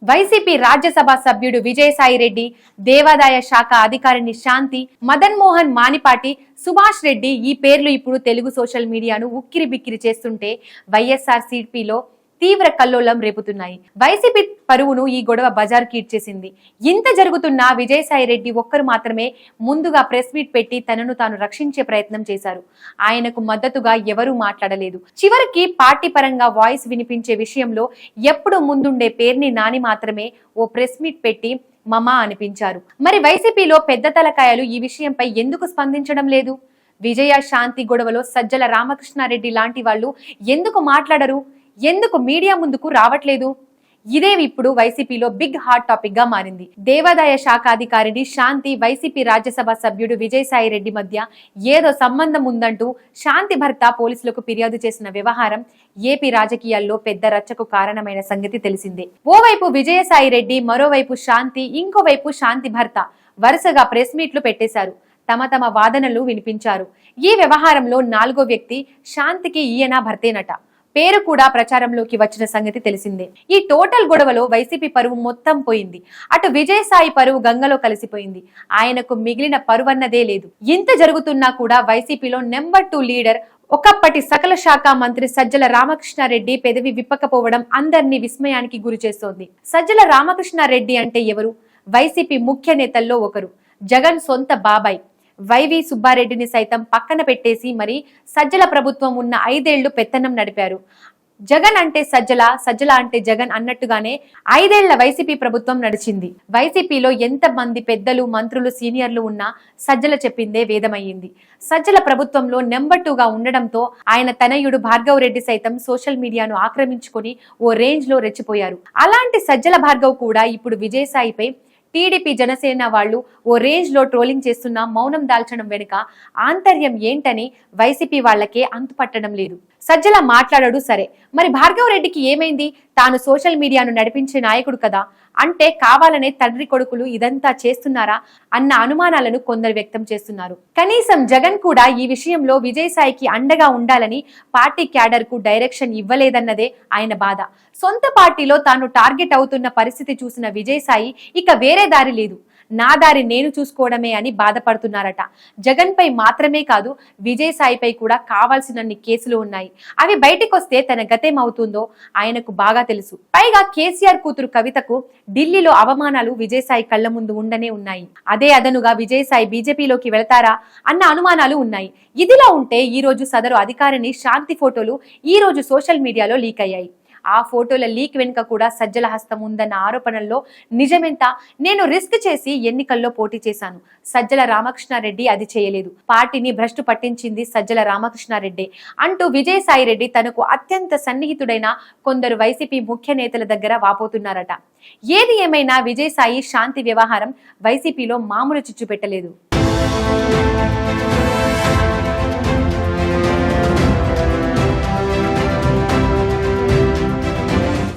YCP Rajya Sabha సభ్యుడు విజయసాయి రెడ్డి, దేవాదాయ శాఖ అధికారిని శాంతి, మదన్ మోహన్ మానిపాటి, సుభాష్ రెడ్డి ఈ పేర్లు ఇప్పుడు తెలుగు సోషల్ మీడియాను ఉక్కిరిబిక్కిరి చేస్తుంటే వైఎస్ఆర్సీపీలో తీవ్ర కల్లోలం రేపుతున్నాయి. వైసీపీ పరువును ఈ గొడవ బజార్ కీడ్చేసింది. ఇంత జరుగుతున్నా విజయసాయి రెడ్డి ఒక్కరు మాత్రమే ముందుగా ప్రెస్ మీట్ పెట్టి తనను తాను రక్షించే ప్రయత్నం చేశారు. ఆయనకు మద్దతుగా ఎవరూ మాట్లాడలేదు. చివరికి పార్టీ పరంగా వాయిస్ వినిపించే విషయంలో ఎప్పుడు ముందుండే పేర్ని నాని మాత్రమే ఓ ప్రెస్ మీట్ పెట్టి మమా అనిపించారు. మరి వైసీపీలో పెద్ద తలకాయలు ఈ విషయంపై ఎందుకు స్పందించడం లేదు? విజయ శాంతి గొడవలో సజ్జల రామకృష్ణారెడ్డి లాంటి వాళ్ళు ఎందుకు మాట్లాడరు? ఎందుకు మీడియా ముందుకు రావట్లేదు? ఇదే ఇప్పుడు వైసీపీలో బిగ్ హాట్ టాపిక్ గా మారింది. దేవాదాయ శాఖ అధికారిని శాంతి, వైసీపీ రాజ్యసభ సభ్యుడు విజయసాయి రెడ్డి మధ్య ఏదో సంబంధం ఉందంటూ శాంతి భర్త పోలీసులకు ఫిర్యాదు చేసిన వ్యవహారం ఏపీ రాజకీయాల్లో పెద్ద రచ్చకు కారణమైన సంగతి తెలిసిందే. ఓవైపు విజయసాయి రెడ్డి, మరోవైపు శాంతి, ఇంకోవైపు శాంతి భర్త వరుసగా ప్రెస్ మీట్లు పెట్టేశారు. తమ తమ వాదనలు వినిపించారు. ఈ వ్యవహారంలో నాలుగో వ్యక్తి శాంతికి ఈయన భర్తేనట పేరు కూడా ప్రచారంలోకి వచ్చిన సంగతి తెలిసిందే. ఈ టోటల్ గొడవలో వైసీపీ పరువు మొత్తం పోయింది. అటు విజయసాయి పరువు గంగలో కలిసిపోయింది. ఆయనకు మిగిలిన పరువన్నదే లేదు. ఇంత జరుగుతున్నా కూడా వైసీపీలో నెంబర్ 2 లీడర్, ఒకప్పటి సకల శాఖ మంత్రి సజ్జల రామకృష్ణారెడ్డి పెదవి విప్పకపోవడం అందరినీ విస్మయానికి గురి చేస్తోంది. సజ్జల రామకృష్ణారెడ్డి అంటే ఎవరు? వైసీపీ ముఖ్య నేతల్లో ఒకరు. జగన్ సొంత బాబాయ్ వైవి సుబ్బారెడ్డిని సైతం పక్కన పెట్టేసి మరి సజ్జల ప్రభుత్వం ఉన్న 5 ఏళ్లు పెత్తనం నడిపారు. జగన్ అంటే సజ్జల, సజ్జల అంటే జగన్ అన్నట్టుగానే 5 ఏళ్ల వైసీపీ ప్రభుత్వం నడిచింది. వైసీపీలో ఎంత మంది పెద్దలు, మంత్రులు, సీనియర్లు ఉన్నా సజ్జల చెప్పిందే వేదమయ్యింది. సజ్జల ప్రభుత్వంలో నెంబర్ 2గా ఉండడంతో ఆయన తనయుడు భార్గవ్ రెడ్డి సైతం సోషల్ మీడియాను ఆక్రమించుకొని ఓ రేంజ్ లో రెచ్చిపోయారు. అలాంటి సజ్జల భార్గవ్ కూడా ఇప్పుడు విజయసాయిపై టీడీపీ, జనసేన వాళ్ళు ఓ రేంజ్ లో ట్రోలింగ్ చేస్తున్నా మౌనం దాల్చడం వెనుక ఆంతర్యం ఏంటని వైసీపీ వాళ్లకే అంతుపట్టడం లేదు. సజ్జల మాట్లాడాడు సరే, మరి భార్గవ్ రెడ్డికి ఏమైంది? తాను సోషల్ మీడియాను నడిపించే నాయకుడు కదా, అంటే కావాలనే తండ్రి కొడుకులు ఇదంతా చేస్తున్నారా అన్న అనుమానాలను కొందరు వ్యక్తం చేస్తున్నారు. కనీసం జగన్ కూడా ఈ విషయంలో విజయసాయికి అండగా ఉండాలని పార్టీ క్యాడర్ కు డైరెక్షన్ ఇవ్వలేదన్నదే ఆయన బాధ. సొంత పార్టీలో తాను టార్గెట్ అవుతున్న పరిస్థితి చూసిన విజయసాయి ఇక వేరే దారి లేదు, నా దారి నేను చూసుకోవడమే అని బాధపడుతున్నారట. జగన్ పై మాత్రమే కాదు, విజయసాయిపై కూడా కావాల్సినన్ని కేసులు ఉన్నాయి. అవి బయటకొస్తే తన గతేమవుతుందో ఆయనకు బాగా తెలుసు. పైగా కేసీఆర్ కూతురు కవితకు ఢిల్లీలో అవమానాలు విజయసాయి కళ్ల ముందు ఉండనే ఉన్నాయి. అదే అదనుగా విజయసాయి బీజేపీలోకి వెళతారా అన్న అనుమానాలు ఉన్నాయి. ఇదిలా ఉంటే ఈ రోజు సదరు అధికారిని శాంతి ఫోటోలు ఈ రోజు సోషల్ మీడియాలో లీక్ అయ్యాయి. ఆ ఫోటోల లీక్ వెనుక కూడా సజ్జల హస్తం ఉందన్న ఆరోపణల్లో నిజమెంత? నేను రిస్క్ చేసి ఎన్నికల్లో పోటీ చేశాను, సజ్జల రామకృష్ణారెడ్డి అది చేయలేదు, పార్టీని భ్రష్టు పట్టించింది సజ్జల రామకృష్ణారెడ్డి అంటూ విజయసాయి రెడ్డి తనకు అత్యంత సన్నిహితుడైన కొందరు వైసీపీ ముఖ్య నేతల దగ్గర వాపోతున్నారట. ఏది ఏమైనా విజయసాయి శాంతి వ్యవహారం వైసీపీలో మామూలు చిచ్చు పెట్టలేదు.